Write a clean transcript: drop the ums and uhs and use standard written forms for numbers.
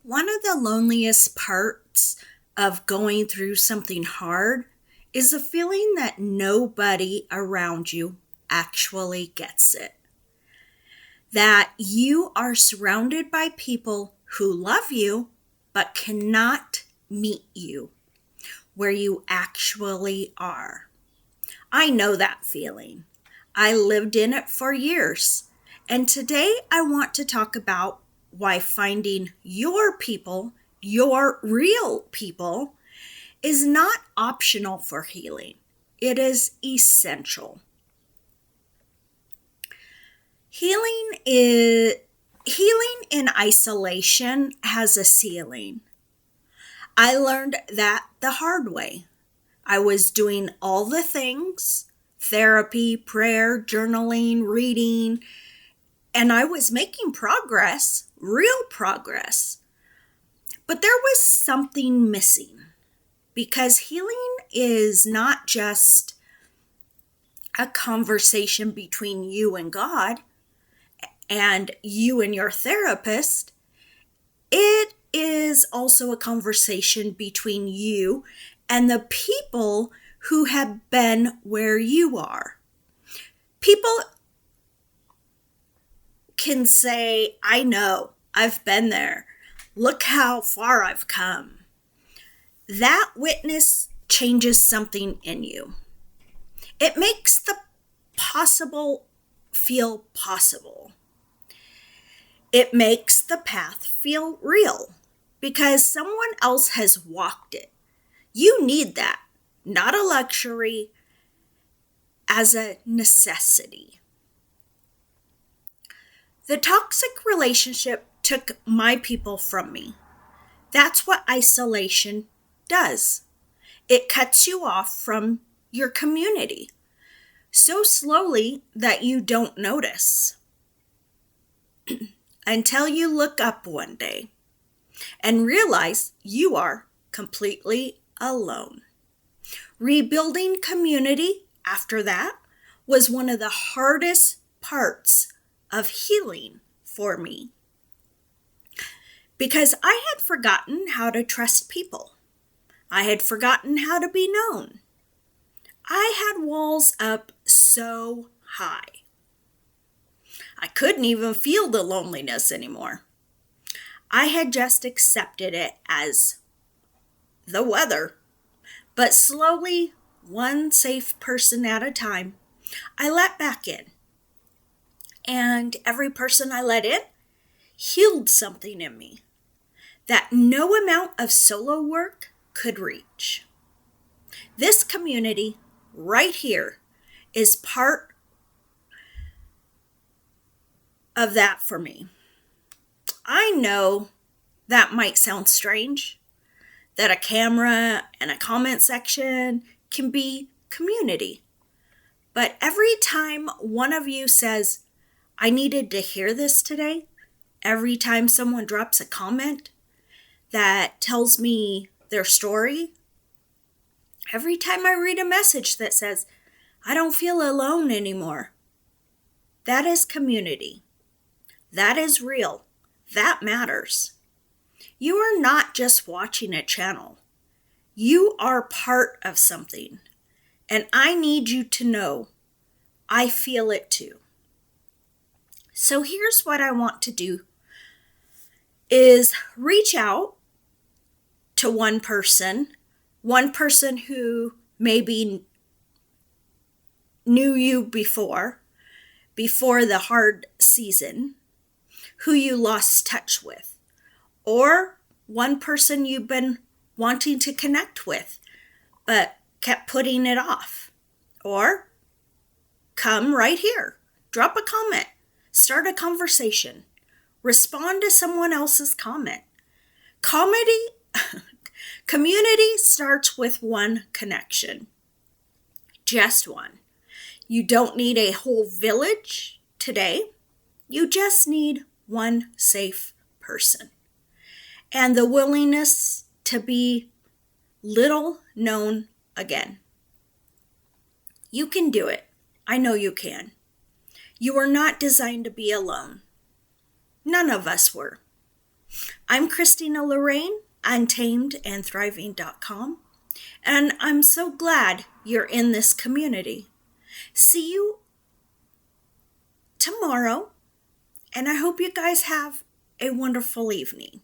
One of the loneliest parts of going through something hard is the feeling that nobody around you actually gets it. That you are surrounded by people who love you but cannot meet you where you actually are. I know that feeling. I lived in it for years. And today I want to talk about why finding your people, your real people, is not optional for healing. It is essential. Healing in isolation has a ceiling. I learned that the hard way. I was doing all the things, therapy, prayer, journaling, reading, and I was making progress, real progress. But there was something missing because healing is not just a conversation between you and God and you and your therapist. It is also a conversation between you and the people who have been where you are. People can say, I know, I've been there. Look how far I've come. That witness changes something in you. It makes the possible feel possible. It makes the path feel real because someone else has walked it. You need that, not a luxury, as a necessity. The toxic relationship took my people from me. That's what isolation does. It cuts you off from your community so slowly that you don't notice until you look up one day and realize you are completely alone. Rebuilding community after that was one of the hardest parts of healing for me because I had forgotten how to trust people. I had forgotten how to be known. I had walls up so high. I couldn't even feel the loneliness anymore. I had just accepted it as the weather. But slowly, one safe person at a time, I let back in. And every person I let in healed something in me that no amount of solo work could reach. This community right here is part of that for me. I know that might sound strange, that a camera and a comment section can be community. But every time one of you says, I needed to hear this today, every time someone drops a comment that tells me their story, every time I read a message that says, I don't feel alone anymore, that is community. That is real. That matters. You are not just watching a channel. You are part of something. And I need you to know I feel it too. So here's what I want to do is reach out to one person who maybe knew you before the hard season, who you lost touch with, or one person you've been wanting to connect with, but kept putting it off. Or come right here, drop a comment, start a conversation, respond to someone else's comment. Community starts with one connection, just one. You don't need a whole village today. You just need one safe person and the willingness to be little known again. You can do it. I know you can. You were not designed to be alone. None of us were. I'm Christina Lorraine, untamedandthriving.com, and I'm so glad you're in this community. See you tomorrow, and I hope you guys have a wonderful evening.